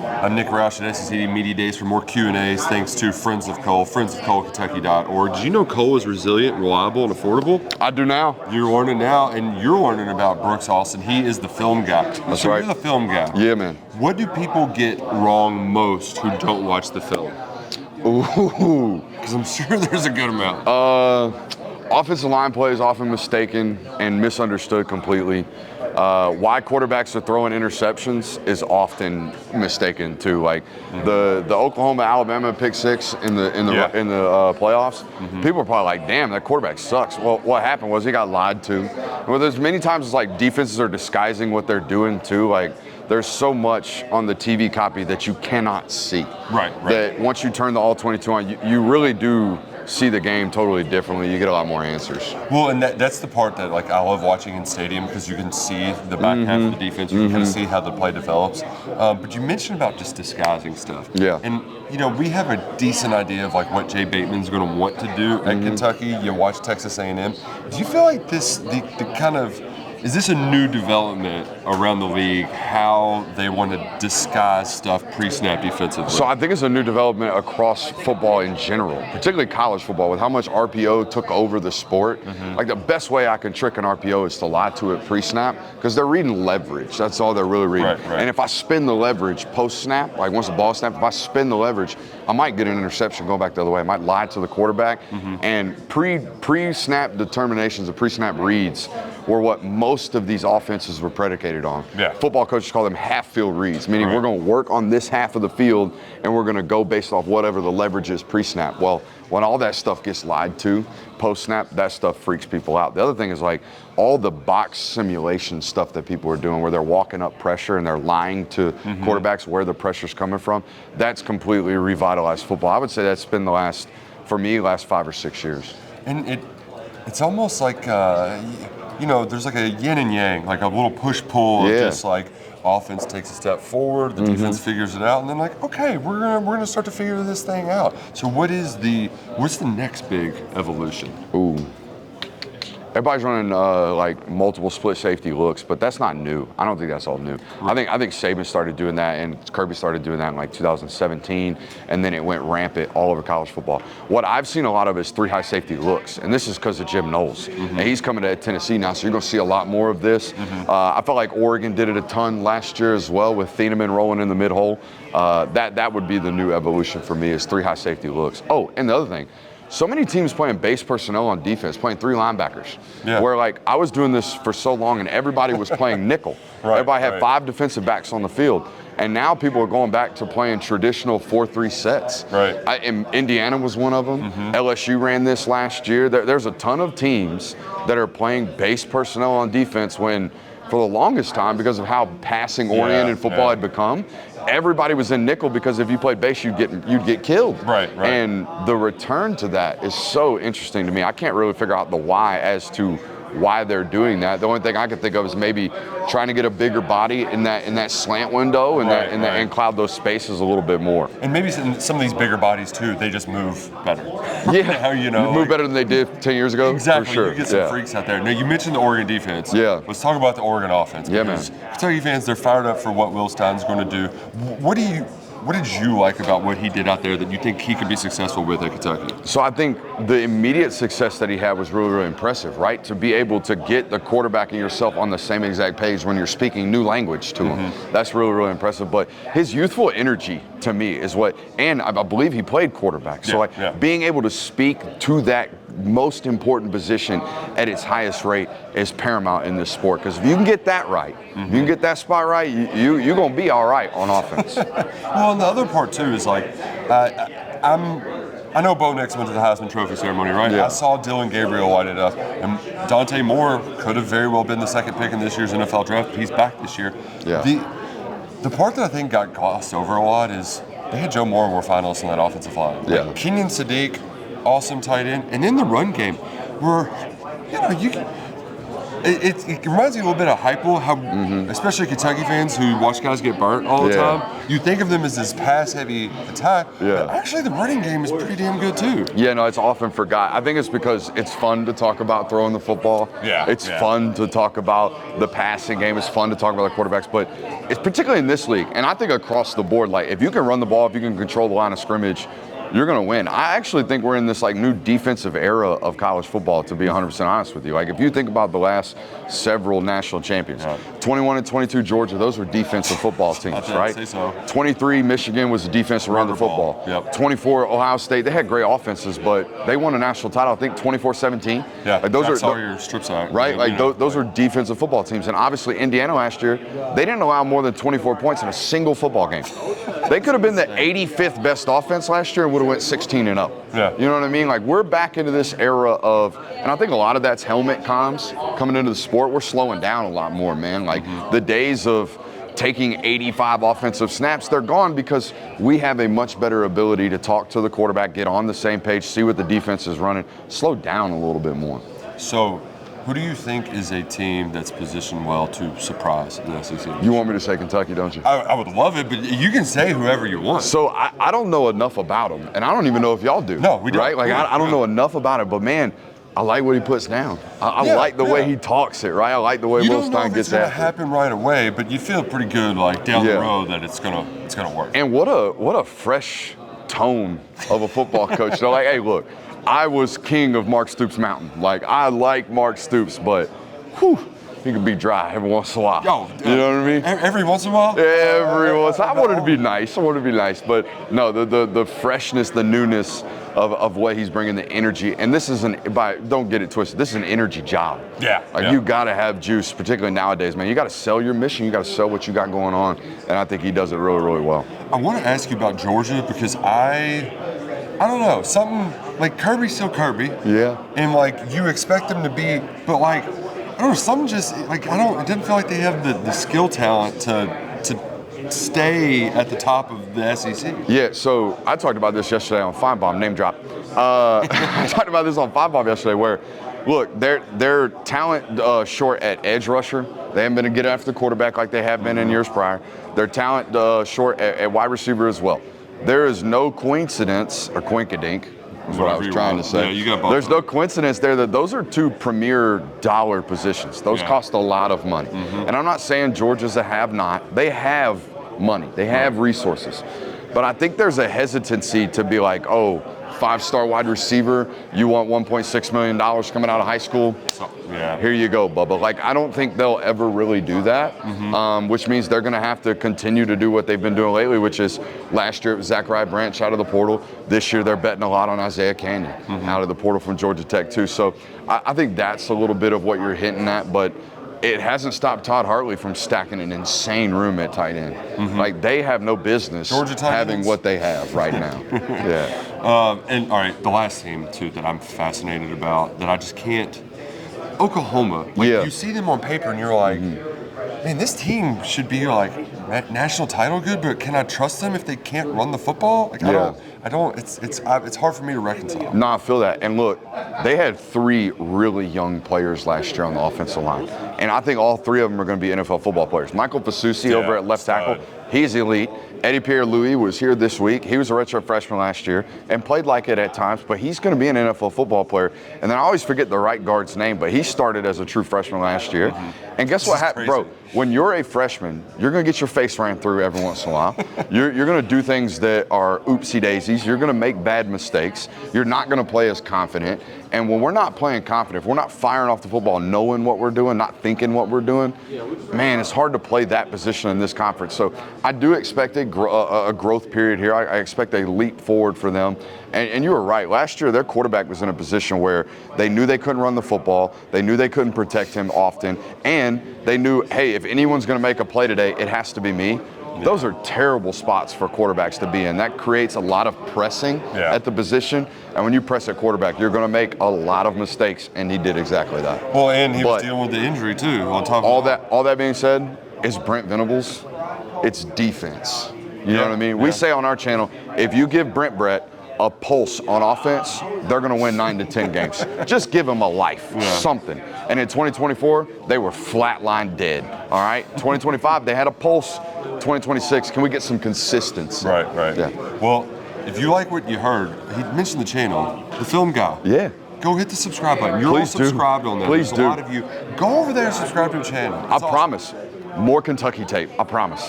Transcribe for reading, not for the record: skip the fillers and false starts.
I'm Nick Roush at SEC Media Days. For more Q&As, thanks to Friends of Cole, friendsofcolekentucky.org. Did you know Cole is resilient, reliable, and affordable? I do now. You're learning now, and you're learning about Brooks Austin. He is the film guy. That's right. You're the film guy. Yeah, man. What do people get wrong most who don't watch the film? Ooh. Because I'm sure there's a good amount. Offensive line play is often mistaken and misunderstood completely. Why quarterbacks are throwing interceptions is often mistaken too. Like the Oklahoma-Alabama pick six in the playoffs. People are probably like, "Damn, that quarterback sucks." Well, what happened was he got lied to. Well, there's many times it's like defenses are disguising what they're doing too. Like there's so much on the TV copy that you cannot see. Right. That once you turn the all 22 on, you really do see the game totally differently. You get a lot more answers. Well, and that's the part that like I love watching in stadium because you can see the back half of the defense. You can kind of see how the play develops. But you mentioned about just disguising stuff. Yeah. And we have a decent idea of like what Jay Bateman's going to want to do at Kentucky. You watch Texas A&M. Do you feel like the kind of is this a new development around the league, how they want to disguise stuff pre-snap defensively? So I think it's a new development across football in general, particularly college football, with how much RPO took over the sport. Like the best way I can trick an RPO is to lie to it pre-snap because they're reading leverage. That's all they're really reading. Right. And if I spin the leverage post-snap, like once the ball snapped, if I spin the leverage, I might get an interception going back the other way. I might lie to the quarterback. And pre-snap determinations of pre-snap reads were what most of these offenses were predicated on. Yeah. Football coaches call them half-field reads, meaning we're going to work on this half of the field and we're going to go based off whatever the leverage is pre-snap. Well, when all that stuff gets lied to post-snap, that stuff freaks people out. The other thing is like all the box simulation stuff that people are doing where they're walking up pressure and they're lying to quarterbacks where the pressure's coming from. That's completely revitalized football. I would say that's been the last 5 or 6 years. And it's almost like there's like a yin and yang, like a little push-pull of just like offense takes a step forward, the defense figures it out, and then like, okay, we're gonna start to figure this thing out. So what's the next big evolution? Ooh. Everybody's running like multiple split safety looks, but that's not new. I don't think that's all new. Right. I think Saban started doing that and Kirby started doing that in like 2017, and then it went rampant all over college football. What I've seen a lot of is 3 high safety looks, and this is because of Jim Knowles. And he's coming to Tennessee now, so you're going to see a lot more of this. I felt like Oregon did it a ton last year as well with Thieneman rolling in the mid-hole. That would be the new evolution for me is 3 high safety looks. Oh, and the other thing, so many teams playing base personnel on defense, playing 3 linebackers. Yeah. Where like I was doing this for so long and everybody was playing nickel. Everybody had 5 defensive backs on the field. And now people are going back to playing traditional 4-3 sets. Right. Indiana was one of them. LSU ran this last year. There's a ton of teams that are playing base personnel on defense when for the longest time, because of how passing oriented football had become, everybody was in nickel because if you played base, you'd get killed. Right. And the return to that is so interesting to me. I can't really figure out the why as to why they're doing that. The only thing I can think of is maybe trying to get a bigger body in that slant window and cloud those spaces a little bit more. And maybe some of these bigger bodies too, they just move better. Yeah, move better than they did 10 years ago. Exactly. For sure. You get some freaks out there. Now you mentioned the Oregon defense. Yeah. Let's talk about the Oregon offense. Yeah, man. Kentucky fans, they're fired up for what Will Stein's going to do. What did you like about what he did out there that you think he could be successful with at Kentucky? So I think the immediate success that he had was really, really impressive, right? To be able to get the quarterback and yourself on the same exact page when you're speaking new language to him. That's really, really impressive. But his youthful energy to me is and I believe he played quarterback. So being able to speak to that most important position at its highest rate is paramount in this sport. Because if you can get that right, you can get that spot right, you're going to be all right on offense. Well, and the other part too is like, I know Bo Nix went to the Heisman Trophy ceremony, right? Yeah. I saw Dylan Gabriel light it up, and Dante Moore could have very well been the second pick in this year's NFL draft. He's back this year. Yeah. The part that I think got glossed over a lot is they had Joe Moore finalists in that offensive line. Yeah. Like Kenyon Sadiq, awesome tight end, and in the run game, It reminds me a little bit of Heupel, how especially Kentucky fans who watch guys get burnt all the time. You think of them as this pass-heavy attack, but actually the running game is pretty damn good too. Yeah, no, it's often forgot. I think it's because it's fun to talk about throwing the football. It's fun to talk about the passing game. It's fun to talk about the quarterbacks, but it's particularly in this league, and I think across the board, like if you can run the ball, if you can control the line of scrimmage, you're going to win. I actually think we're in this like new defensive era of college football, to be 100% honest with you. Like if you think about the last several national champions, 21 and 22 Georgia, those were defensive football teams, right? Say so. 23 Michigan was a defensive run the football. 24 Ohio State, they had great offenses, but they won a national title, I think 24-17. Like those are your strip sack. Right, like those are defensive football teams. And obviously Indiana last year, they didn't allow more than 24 points in a single football game. They could have been the 85th best offense last year and would have went 16 and up. You know what I mean? Like we're back into this era of, and I think a lot of that's helmet comms coming into the sport. We're slowing down a lot more, man. Like the days of taking 85 offensive snaps, they're gone because we have a much better ability to talk to the quarterback, get on the same page, see what the defense is running, slow down a little bit more. So who do you think is a team that's positioned well to surprise in the SEC? You want me to say Kentucky, don't you? I would love it, but you can say whoever you want. So I don't know enough about them, and I don't even know if y'all do. No, we don't. Right? Like I don't know enough about it, but man, I like what he puts down. I like the way he talks it, right? I like the way Will Stein gets at it. You don't know if it's going to happen right away, but you feel pretty good, like down the road, that it's gonna work. And what a fresh tone of a football coach. They're like, hey, look, I was king of Mark Stoops Mountain. Like I like Mark Stoops, but he can be dry every once in a while. You know what I mean? Every once in a while? Every once. I wanted to be nice. But no, the freshness, the newness of what he's bringing, the energy. And this is don't get it twisted, this is an energy job. You got to have juice, particularly nowadays, man. You got to sell your mission. You got to sell what you got going on. And I think he does it really, really well. I want to ask you about Georgia because I don't know, something like Kirby's still Kirby. And like you expect him to be, but like, I don't know, something just like, it didn't feel like they have the skill talent to stay at the top of the SEC. Yeah, so I talked about this yesterday on Feinbaum, name drop. I talked about this on Feinbaum yesterday where, look, their talent short at edge rusher. They haven't been to get after the quarterback like they have been in years prior. Their talent short at wide receiver as well. There is no coincidence, or quinkadink, is what I was trying to say. There's no coincidence there that those are two premier dollar positions. Those cost a lot of money. And I'm not saying Georgia's a have-not. They have money. They have resources. But I think there's a hesitancy to be like, oh, 5-star wide receiver, you want $1.6 million coming out of high school? Here you go, Bubba. Like, I don't think they'll ever really do that, which means they're going to have to continue to do what they've been doing lately, which is last year it was Zachariah Branch out of the portal. This year they're betting a lot on Isaiah Canyon out of the portal from Georgia Tech, too. So I think that's a little bit of what you're hinting at, but it hasn't stopped Todd Hartley from stacking an insane room at tight end. Like, they have no business having what they have right now. And all right, the last team too that I'm fascinated about that I just can't. Oklahoma. Like you see them on paper and you're like, man, this team should be like national title good, but can I trust them if they can't run the football? Like I don't. It's hard for me to reconcile. No, I feel that. And look, they had 3 really young players last year on the offensive line, and I think all 3 of them are going to be NFL football players. Michael Fasusi over at left tackle, he's elite. Eddie Pierre-Louis was here this week. He was a redshirt freshman last year and played like it at times, but he's going to be an NFL football player. And then I always forget the right guard's name, but he started as a true freshman last year. And guess what happened, bro? When you're a freshman, you're going to get your face ran through every once in a while. You're going to do things that are oopsie daisies. You're going to make bad mistakes. You're not going to play as confident. And when we're not playing confident, if we're not firing off the football, knowing what we're doing, not thinking what we're doing, man, it's hard to play that position in this conference. So I do expect a growth period here. I expect a leap forward for them. And you were right. Last year, their quarterback was in a position where they knew they couldn't run the football. They knew they couldn't protect him often. And they knew, hey, if anyone's going to make a play today, it has to be me. Those are terrible spots for quarterbacks to be in. That creates a lot of pressing at the position. And when you press at quarterback, you're going to make a lot of mistakes. And he did exactly that. Well, and he was dealing with the injury, too, on top of all that being said, is Brent Venables, it's defense. You know what I mean? We say on our channel, if you give Brett a pulse on offense, they're going to win 9 to 10 games. Just give them a life, something. And in 2024, they were flatline dead. All right. 2025, they had a pulse. 2026, can we get some consistency? Right. Yeah. Well, if you like what you heard, he mentioned the channel, The Film Guy. Yeah. Go hit the subscribe button. You're all subscribed on there. Please There's a lot of you. Go over there and subscribe to the channel. I promise. More Kentucky tape. I promise.